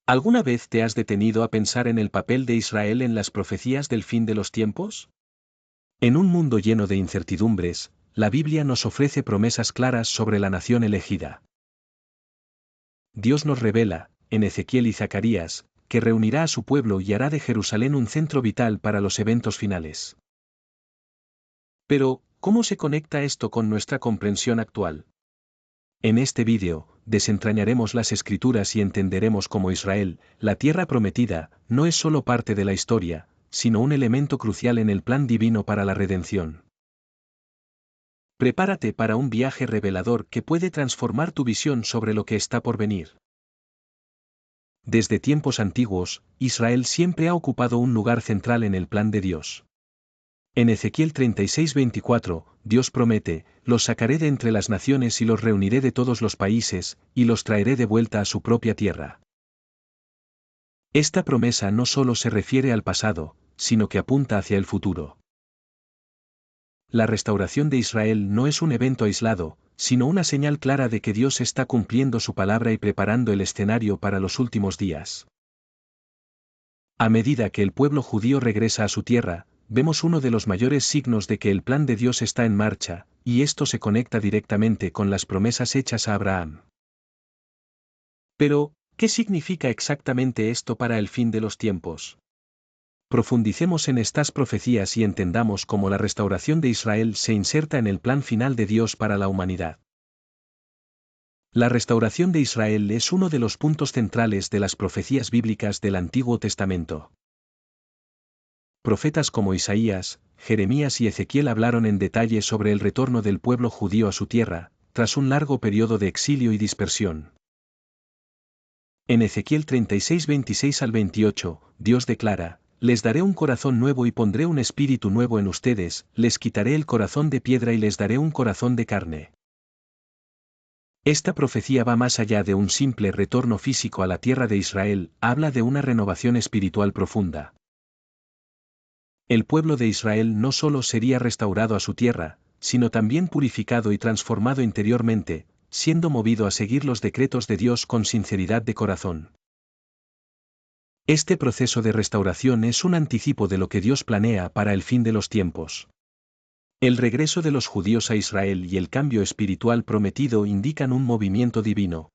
¿Alguna vez te has detenido a pensar en el papel de Israel en las profecías del fin de los tiempos? En un mundo lleno de incertidumbres, la Biblia nos ofrece promesas claras sobre la nación elegida. Dios nos revela, en Ezequiel y Zacarías, que reunirá a su pueblo y hará de Jerusalén un centro vital para los eventos finales. Pero, ¿cómo se conecta esto con nuestra comprensión actual? En este vídeo, desentrañaremos las escrituras y entenderemos cómo Israel, la tierra prometida, no es solo parte de la historia, sino un elemento crucial en el plan divino para la redención. Prepárate para un viaje revelador que puede transformar tu visión sobre lo que está por venir. Desde tiempos antiguos, Israel siempre ha ocupado un lugar central en el plan de Dios. En Ezequiel 36:24, Dios promete, los sacaré de entre las naciones y los reuniré de todos los países, y los traeré de vuelta a su propia tierra. Esta promesa no solo se refiere al pasado, sino que apunta hacia el futuro. La restauración de Israel no es un evento aislado, sino una señal clara de que Dios está cumpliendo su palabra y preparando el escenario para los últimos días. A medida que el pueblo judío regresa a su tierra, vemos uno de los mayores signos de que el plan de Dios está en marcha, y esto se conecta directamente con las promesas hechas a Abraham. Pero, ¿qué significa exactamente esto para el fin de los tiempos? Profundicemos en estas profecías y entendamos cómo la restauración de Israel se inserta en el plan final de Dios para la humanidad. La restauración de Israel es uno de los puntos centrales de las profecías bíblicas del Antiguo Testamento. Profetas como Isaías, Jeremías y Ezequiel hablaron en detalle sobre el retorno del pueblo judío a su tierra, tras un largo periodo de exilio y dispersión. En Ezequiel 36:26 al 28, Dios declara, les daré un corazón nuevo y pondré un espíritu nuevo en ustedes, les quitaré el corazón de piedra y les daré un corazón de carne. Esta profecía va más allá de un simple retorno físico a la tierra de Israel, habla de una renovación espiritual profunda. El pueblo de Israel no solo sería restaurado a su tierra, sino también purificado y transformado interiormente, siendo movido a seguir los decretos de Dios con sinceridad de corazón. Este proceso de restauración es un anticipo de lo que Dios planea para el fin de los tiempos. El regreso de los judíos a Israel y el cambio espiritual prometido indican un movimiento divino,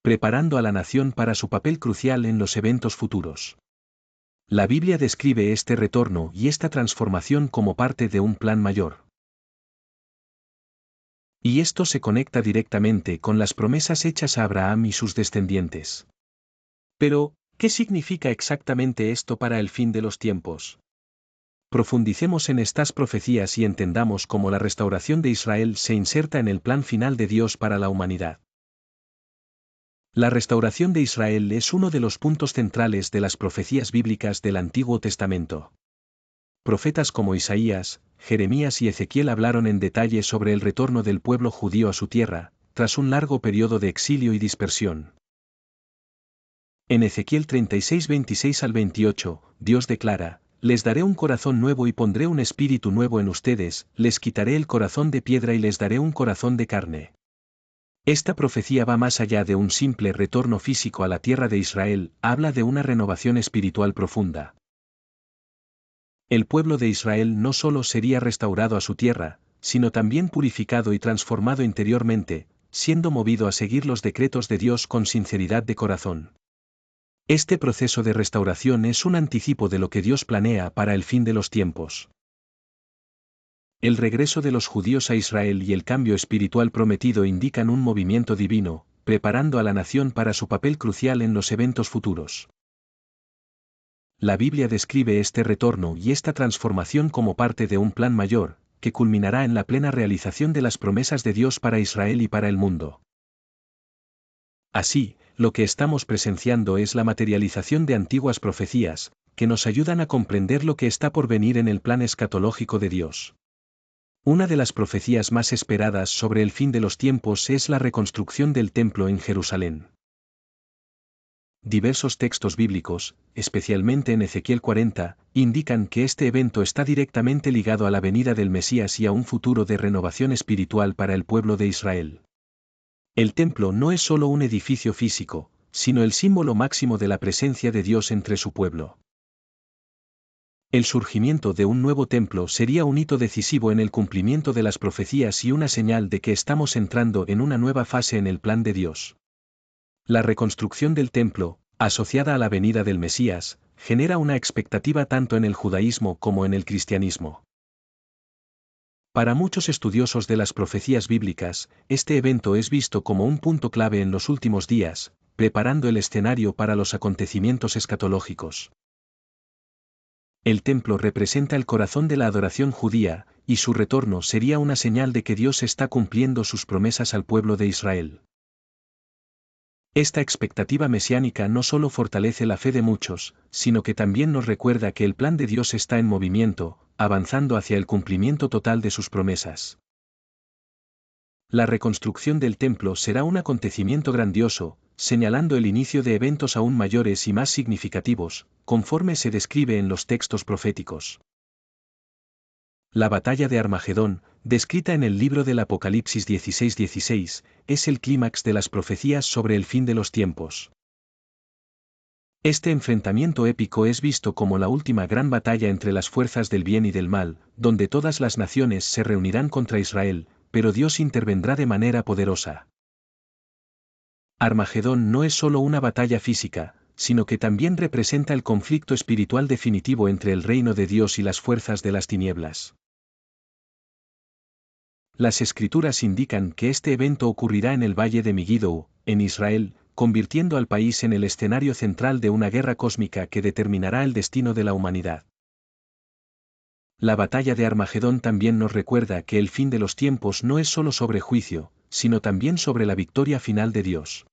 preparando a la nación para su papel crucial en los eventos futuros. La Biblia describe este retorno y esta transformación como parte de un plan mayor. Y esto se conecta directamente con las promesas hechas a Abraham y sus descendientes. Pero, ¿qué significa exactamente esto para el fin de los tiempos? Profundicemos en estas profecías y entendamos cómo la restauración de Israel se inserta en el plan final de Dios para la humanidad. La restauración de Israel es uno de los puntos centrales de las profecías bíblicas del Antiguo Testamento. Profetas como Isaías, Jeremías y Ezequiel hablaron en detalle sobre el retorno del pueblo judío a su tierra, tras un largo periodo de exilio y dispersión. En Ezequiel 36:26 al 28, Dios declara, les daré un corazón nuevo y pondré un espíritu nuevo en ustedes, les quitaré el corazón de piedra y les daré un corazón de carne. Esta profecía va más allá de un simple retorno físico a la tierra de Israel, habla de una renovación espiritual profunda. El pueblo de Israel no solo sería restaurado a su tierra, sino también purificado y transformado interiormente, siendo movido a seguir los decretos de Dios con sinceridad de corazón. Este proceso de restauración es un anticipo de lo que Dios planea para el fin de los tiempos. El regreso de los judíos a Israel y el cambio espiritual prometido indican un movimiento divino, preparando a la nación para su papel crucial en los eventos futuros. La Biblia describe este retorno y esta transformación como parte de un plan mayor, que culminará en la plena realización de las promesas de Dios para Israel y para el mundo. Así, lo que estamos presenciando es la materialización de antiguas profecías, que nos ayudan a comprender lo que está por venir en el plan escatológico de Dios. Una de las profecías más esperadas sobre el fin de los tiempos es la reconstrucción del templo en Jerusalén. Diversos textos bíblicos, especialmente en Ezequiel 40, indican que este evento está directamente ligado a la venida del Mesías y a un futuro de renovación espiritual para el pueblo de Israel. El templo no es solo un edificio físico, sino el símbolo máximo de la presencia de Dios entre su pueblo. El surgimiento de un nuevo templo sería un hito decisivo en el cumplimiento de las profecías y una señal de que estamos entrando en una nueva fase en el plan de Dios. La reconstrucción del templo, asociada a la venida del Mesías, genera una expectativa tanto en el judaísmo como en el cristianismo. Para muchos estudiosos de las profecías bíblicas, este evento es visto como un punto clave en los últimos días, preparando el escenario para los acontecimientos escatológicos. El templo representa el corazón de la adoración judía, y su retorno sería una señal de que Dios está cumpliendo sus promesas al pueblo de Israel. Esta expectativa mesiánica no solo fortalece la fe de muchos, sino que también nos recuerda que el plan de Dios está en movimiento, avanzando hacia el cumplimiento total de sus promesas. La reconstrucción del templo será un acontecimiento grandioso, señalando el inicio de eventos aún mayores y más significativos, conforme se describe en los textos proféticos. La batalla de Armagedón, descrita en el libro del Apocalipsis 16:16, es el clímax de las profecías sobre el fin de los tiempos. Este enfrentamiento épico es visto como la última gran batalla entre las fuerzas del bien y del mal, donde todas las naciones se reunirán contra Israel, pero Dios intervendrá de manera poderosa. Armagedón no es solo una batalla física, sino que también representa el conflicto espiritual definitivo entre el reino de Dios y las fuerzas de las tinieblas. Las escrituras indican que este evento ocurrirá en el valle de Megiddo, en Israel, convirtiendo al país en el escenario central de una guerra cósmica que determinará el destino de la humanidad. La batalla de Armagedón también nos recuerda que el fin de los tiempos no es solo sobre juicio, sino también sobre la victoria final de Dios.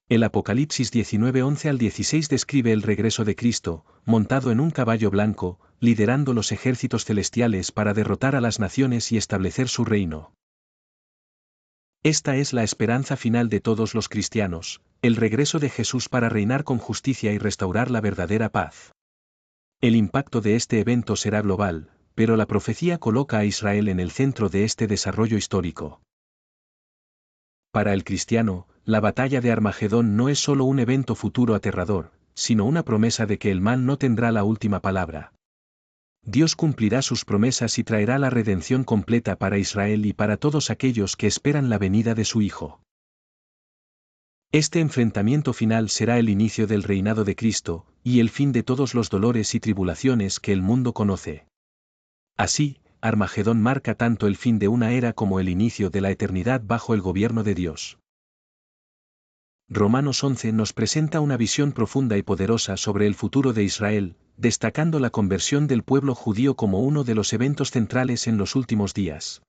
El Apocalipsis 19:11 al 16 describe el regreso de Cristo, montado en un caballo blanco, liderando los ejércitos celestiales para derrotar a las naciones y establecer su reino. Esta es la esperanza final de todos los cristianos, el regreso de Jesús para reinar con justicia y restaurar la verdadera paz. El impacto de este evento será global, pero la profecía coloca a Israel en el centro de este desarrollo histórico. Para el cristiano, la batalla de Armagedón no es solo un evento futuro aterrador, sino una promesa de que el mal no tendrá la última palabra. Dios cumplirá sus promesas y traerá la redención completa para Israel y para todos aquellos que esperan la venida de su Hijo. Este enfrentamiento final será el inicio del reinado de Cristo, y el fin de todos los dolores y tribulaciones que el mundo conoce. Así, Armagedón marca tanto el fin de una era como el inicio de la eternidad bajo el gobierno de Dios. Romanos 11 nos presenta una visión profunda y poderosa sobre el futuro de Israel, destacando la conversión del pueblo judío como uno de los eventos centrales en los últimos días.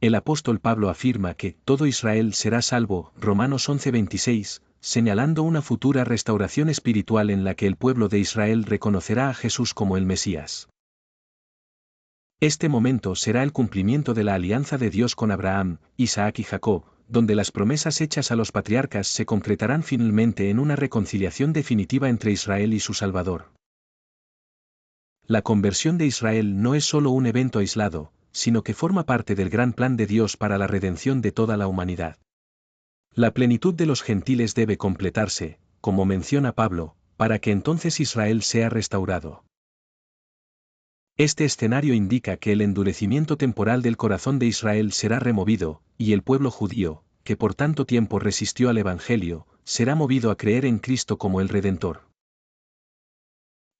El apóstol Pablo afirma que todo Israel será salvo, Romanos 11:26, señalando una futura restauración espiritual en la que el pueblo de Israel reconocerá a Jesús como el Mesías. Este momento será el cumplimiento de la alianza de Dios con Abraham, Isaac y Jacob, donde las promesas hechas a los patriarcas se concretarán finalmente en una reconciliación definitiva entre Israel y su Salvador. La conversión de Israel no es solo un evento aislado, sino que forma parte del gran plan de Dios para la redención de toda la humanidad. La plenitud de los gentiles debe completarse, como menciona Pablo, para que entonces Israel sea restaurado. Este escenario indica que el endurecimiento temporal del corazón de Israel será removido, y el pueblo judío, que por tanto tiempo resistió al Evangelio, será movido a creer en Cristo como el Redentor.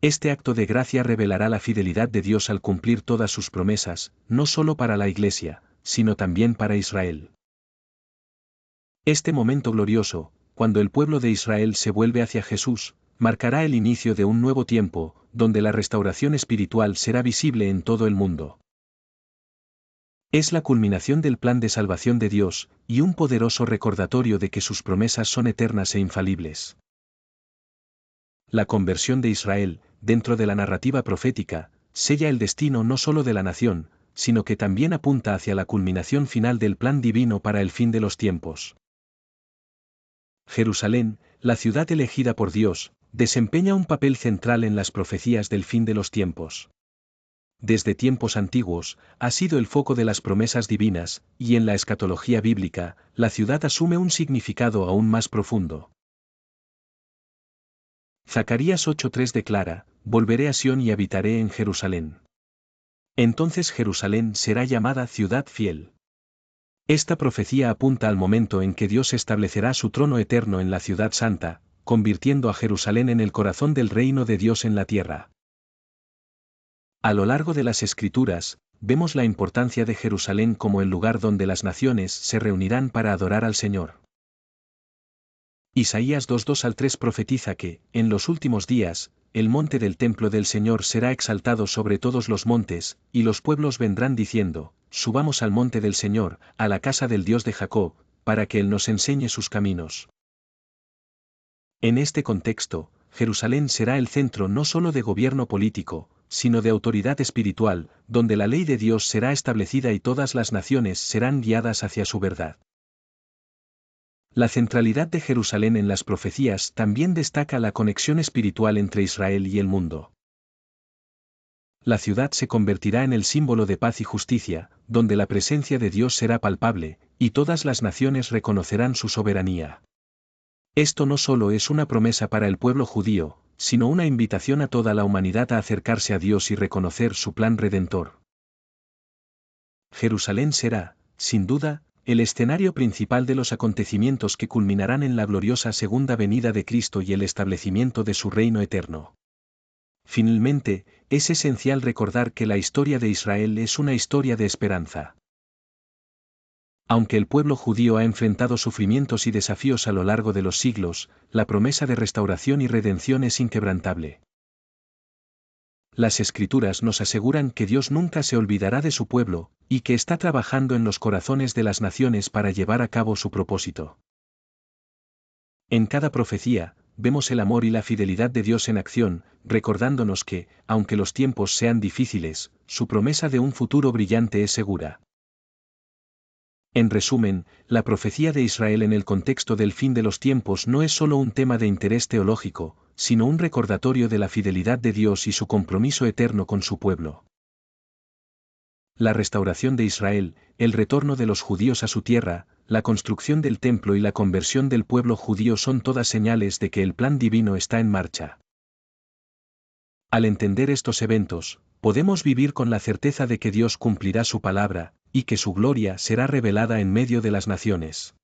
Este acto de gracia revelará la fidelidad de Dios al cumplir todas sus promesas, no solo para la Iglesia, sino también para Israel. Este momento glorioso, cuando el pueblo de Israel se vuelve hacia Jesús, marcará el inicio de un nuevo tiempo, donde la restauración espiritual será visible en todo el mundo. Es la culminación del plan de salvación de Dios, y un poderoso recordatorio de que sus promesas son eternas e infalibles. La conversión de Israel, dentro de la narrativa profética, sella el destino no solo de la nación, sino que también apunta hacia la culminación final del plan divino para el fin de los tiempos. Jerusalén, la ciudad elegida por Dios, desempeña un papel central en las profecías del fin de los tiempos. desde tiempos antiguos, ha sido el foco de las promesas divinas, y en la escatología bíblica, la ciudad asume un significado aún más profundo. Zacarías 8:3 declara: volveré a Sión y habitaré en Jerusalén. Entonces Jerusalén será llamada ciudad fiel. Esta profecía apunta al momento en que Dios establecerá su trono eterno en la ciudad santa, convirtiendo a Jerusalén en el corazón del reino de Dios en la tierra. A lo largo de las Escrituras, vemos la importancia de Jerusalén como el lugar donde las naciones se reunirán para adorar al Señor. Isaías 2:2-3 profetiza que, en los últimos días, el monte del templo del Señor será exaltado sobre todos los montes, y los pueblos vendrán diciendo: subamos al monte del Señor, a la casa del Dios de Jacob, para que Él nos enseñe sus caminos. En este contexto, Jerusalén será el centro no solo de gobierno político, sino de autoridad espiritual, donde la ley de Dios será establecida y todas las naciones serán guiadas hacia su verdad. La centralidad de Jerusalén en las profecías también destaca la conexión espiritual entre Israel y el mundo. La ciudad se convertirá en el símbolo de paz y justicia, donde la presencia de Dios será palpable, y todas las naciones reconocerán su soberanía. Esto no solo es una promesa para el pueblo judío, sino una invitación a toda la humanidad a acercarse a Dios y reconocer su plan redentor. Jerusalén será, sin duda, el escenario principal de los acontecimientos que culminarán en la gloriosa segunda venida de Cristo y el establecimiento de su reino eterno. Finalmente, es esencial recordar que la historia de Israel es una historia de esperanza. Aunque el pueblo judío ha enfrentado sufrimientos y desafíos a lo largo de los siglos, la promesa de restauración y redención es inquebrantable. Las Escrituras nos aseguran que Dios nunca se olvidará de su pueblo, y que está trabajando en los corazones de las naciones para llevar a cabo su propósito. En cada profecía, vemos el amor y la fidelidad de Dios en acción, recordándonos que, aunque los tiempos sean difíciles, su promesa de un futuro brillante es segura. En resumen, la profecía de Israel en el contexto del fin de los tiempos no es solo un tema de interés teológico, sino un recordatorio de la fidelidad de Dios y su compromiso eterno con su pueblo. La restauración de Israel, el retorno de los judíos a su tierra, la construcción del templo y la conversión del pueblo judío son todas señales de que el plan divino está en marcha. Al entender estos eventos, podemos vivir con la certeza de que Dios cumplirá su palabra, y que su gloria será revelada en medio de las naciones.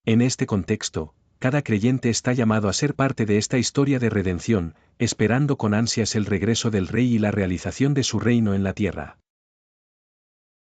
En este contexto, cada creyente está llamado a ser parte de esta historia de redención, esperando con ansias el regreso del Rey y la realización de su reino en la tierra.